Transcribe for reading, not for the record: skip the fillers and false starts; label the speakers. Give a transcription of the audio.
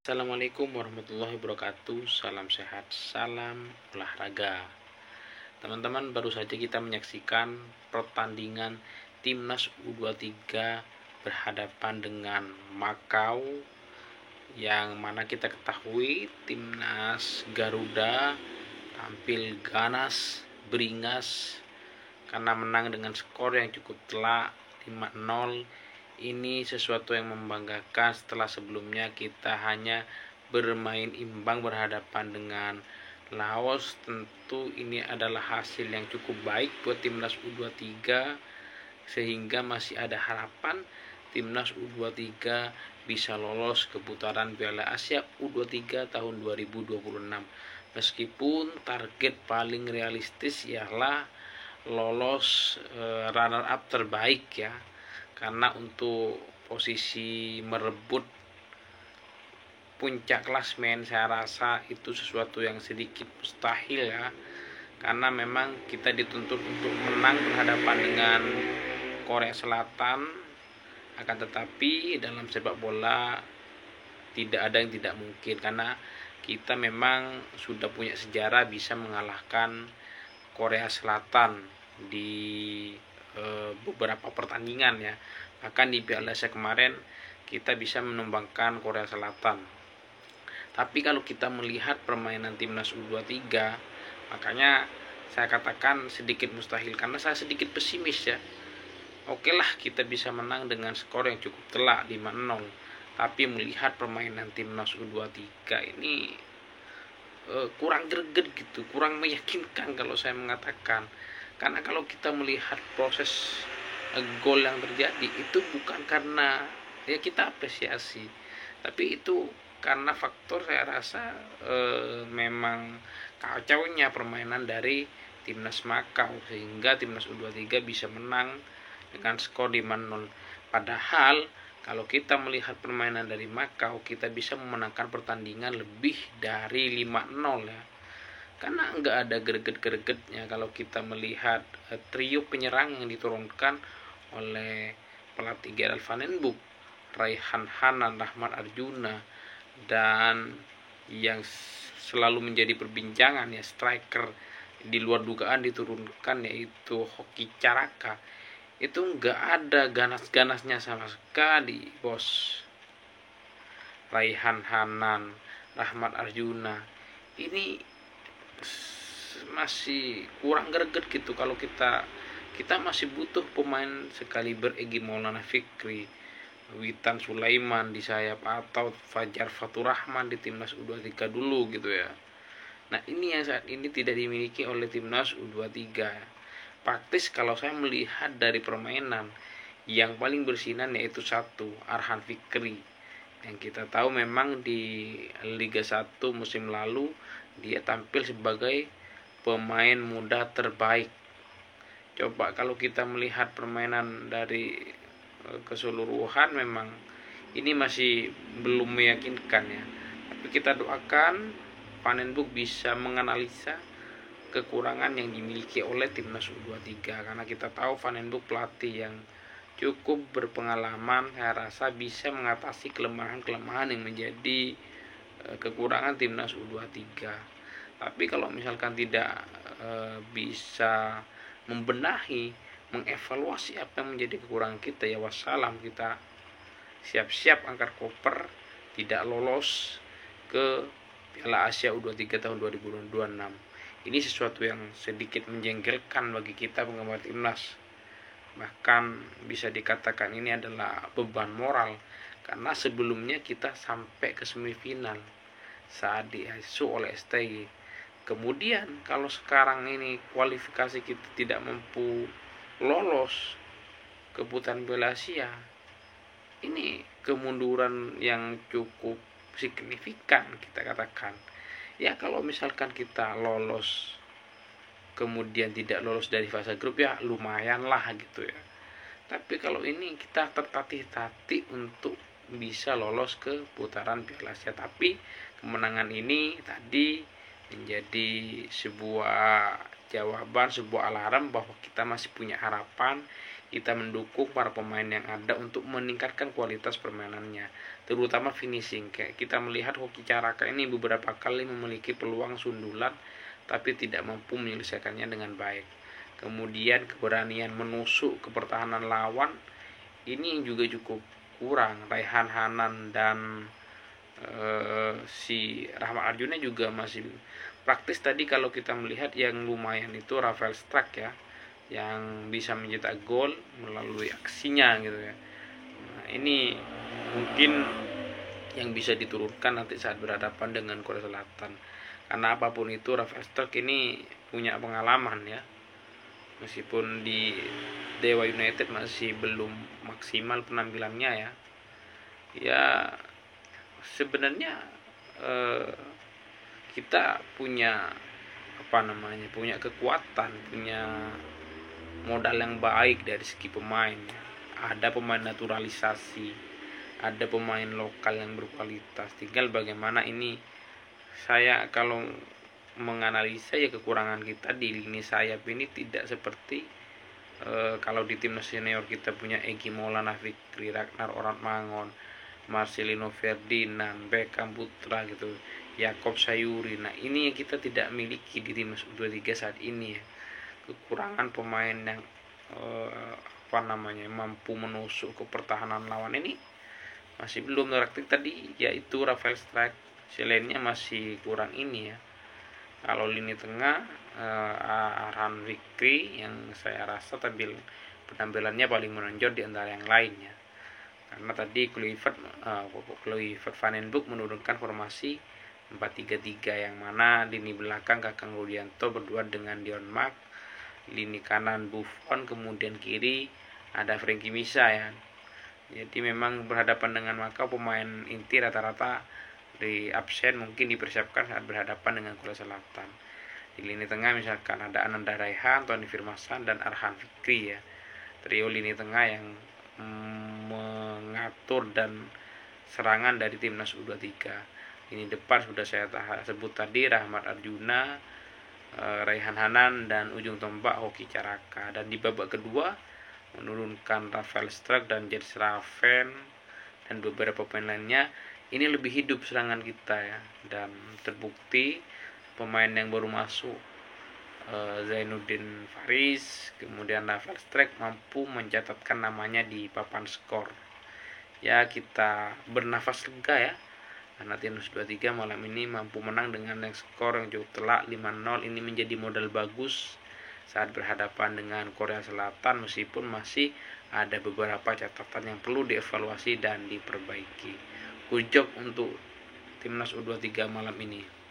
Speaker 1: Assalamualaikum warahmatullahi wabarakatuh. Salam sehat, salam olahraga. Teman-teman, baru saja kita menyaksikan pertandingan Timnas U23 berhadapan dengan Makau, yang mana kita ketahui Timnas Garuda tampil ganas, beringas karena menang dengan skor yang cukup telak 5-0. Ini sesuatu yang membanggakan setelah sebelumnya kita hanya bermain imbang berhadapan dengan Laos. Tentu ini adalah hasil yang cukup baik buat Timnas U23, sehingga masih ada harapan Timnas U23 bisa lolos ke putaran Piala Asia U23 tahun 2026. Meskipun target paling realistis ialah lolos runner up terbaik ya, karena untuk posisi merebut puncak klasmen saya rasa itu sesuatu yang sedikit mustahil ya, karena memang kita dituntut untuk menang berhadapan dengan Korea Selatan. Akan tetapi dalam sepak bola tidak ada yang tidak mungkin, karena kita memang sudah punya sejarah bisa mengalahkan Korea Selatan di beberapa pertandingan ya. Bahkan di Piala Asia kemarin kita bisa menumbangkan Korea Selatan. Tapi kalau kita melihat permainan Timnas U23, makanya saya katakan sedikit mustahil, karena saya sedikit pesimis ya. Oke lah, kita bisa menang dengan skor yang cukup telak 5-0. Tapi melihat permainan Timnas U23 ini kurang greget gitu, kurang meyakinkan kalau saya mengatakan. Karena kalau kita melihat proses gol yang terjadi itu bukan karena ya kita apresiasi, tapi itu karena faktor saya rasa memang kacaunya permainan dari Timnas Makau, sehingga Timnas U23 bisa menang dengan skor 5-0. Padahal kalau kita melihat permainan dari Makau, kita bisa memenangkan pertandingan lebih dari 5-0 ya. Karena nggak ada greget-gregetnya kalau kita melihat trio penyerang yang diturunkan oleh pelatih Gerald van den Boek, Raihan Hanan, Rahmat Arjuna, dan yang selalu menjadi perbincangan ya, striker di luar dugaan diturunkan, yaitu Hoki Caraka. Itu nggak ada ganas-ganasnya sama sekali, bos. Raihan Hanan, Rahmat Arjuna, ini masih kurang greget gitu. Kalau kita masih butuh pemain sekaliber Egy Maulana Fikri, Witan Sulaiman di sayap, atau Fajar Faturrahman di Timnas U23 dulu gitu ya. Nah, ini yang saat ini tidak dimiliki oleh Timnas U23. Praktis kalau saya melihat dari permainan, yang paling bersinar yaitu satu, Arhan Fikri, yang kita tahu memang di Liga 1 musim lalu dia tampil sebagai pemain muda terbaik. Coba kalau kita melihat permainan dari keseluruhan, memang ini masih belum meyakinkan ya. Tapi kita doakan Van den Boek bisa menganalisa kekurangan yang dimiliki oleh Timnas U23, karena kita tahu Van den Boek pelatih yang cukup berpengalaman, saya rasa bisa mengatasi kelemahan-kelemahan yang menjadi kekurangan Timnas U23. Tapi kalau misalkan tidak bisa membenahi, mengevaluasi apa yang menjadi kekurangan kita, ya wassalam, kita siap-siap angkat koper tidak lolos ke Piala Asia U23 tahun 2026. Ini sesuatu yang sedikit menjengkelkan bagi kita penggemar timnas. Bahkan bisa dikatakan ini adalah beban moral, karena sebelumnya kita sampai ke semifinal saat diasuh oleh STY. Kemudian kalau sekarang ini kualifikasi kita tidak mampu lolos ke putaran Piala Asia, ini kemunduran yang cukup signifikan kita katakan. Ya kalau misalkan kita lolos kemudian tidak lolos dari fase grup, ya lumayan lah gitu ya. Tapi kalau ini kita tertatih-tatih untuk bisa lolos ke putaran Piala Asia. Tapi kemenangan ini tadi menjadi sebuah jawaban, sebuah alarm bahwa kita masih punya harapan, kita mendukung para pemain yang ada untuk meningkatkan kualitas permainannya, terutama finishing. Kayak kita melihat Hoki Caraka ini beberapa kali memiliki peluang sundulan tapi tidak mampu menyelesaikannya dengan baik. Kemudian keberanian menusuk ke pertahanan lawan ini juga cukup kurang. Raihan Hanan dan si Rahmat Arjuna juga masih praktis. Tadi kalau kita melihat yang lumayan itu Rafael Struijk ya, yang bisa mencetak gol melalui aksinya gitu ya. Nah, ini mungkin yang bisa diturunkan nanti saat berhadapan dengan Korea Selatan. Karena apapun itu Rafael Struijk ini punya pengalaman ya. Meskipun di Dewa United masih belum maksimal penampilannya ya. Ya sebenarnya kita punya punya kekuatan, punya modal yang baik dari segi pemain. Ada pemain naturalisasi, ada pemain lokal yang berkualitas. Tinggal bagaimana ini, saya kalau menganalisa ya kekurangan kita di lini sayap ini tidak seperti kalau di timnas senior kita punya Egy Maulana Fikri, Ragnar Orantmangon, Marcelino Ferdinand, Beckham Putra gitu, Yakob Sayuri. Nah ini yang kita tidak miliki di timnas U23 saat ini ya. Kekurangan pemain yang mampu menusuk ke pertahanan lawan ini masih belum teraktif tadi, yaitu Rafael Struijk. Selainnya masih kurang ini ya. Kalau lini tengah Arhan Fikri yang saya rasa penampilannya paling menonjol di antara yang lainnya. Karena tadi Kluivert Van den Broek menurunkan formasi 4-3-3 yang mana lini belakang Kakang Rudianto berdua dengan Dion Mark, lini kanan Buffon, kemudian kiri ada Frankie Misa ya. Jadi memang berhadapan dengan Makau pemain inti rata-rata di absen, mungkin dipersiapkan saat berhadapan dengan Korea Selatan. Di lini tengah misalkan ada Ananda Raihan, Tony Firmasan, dan Arhan Fikri ya. Trio lini tengah yang mengatur dan serangan dari timnas U23. Ini depan sudah saya sebut tadi, Rahmat Arjuna, Raihan Hanan, dan ujung tombak Hoki Caraka. Dan di babak kedua menurunkan Rafael Struijk dan Jens Raven dan beberapa pemain lainnya. Ini lebih hidup serangan kita ya, dan terbukti pemain yang baru masuk Zainuddin Faris, kemudian Rafael Struijk mampu mencatatkan namanya di papan skor. Ya kita bernafas lega ya, karena timnas 23 malam ini mampu menang dengan skor yang cukup telak 5-0. Ini menjadi modal bagus saat berhadapan dengan Korea Selatan, meskipun masih ada beberapa catatan yang perlu dievaluasi dan diperbaiki. Good job untuk timnas U23 malam ini.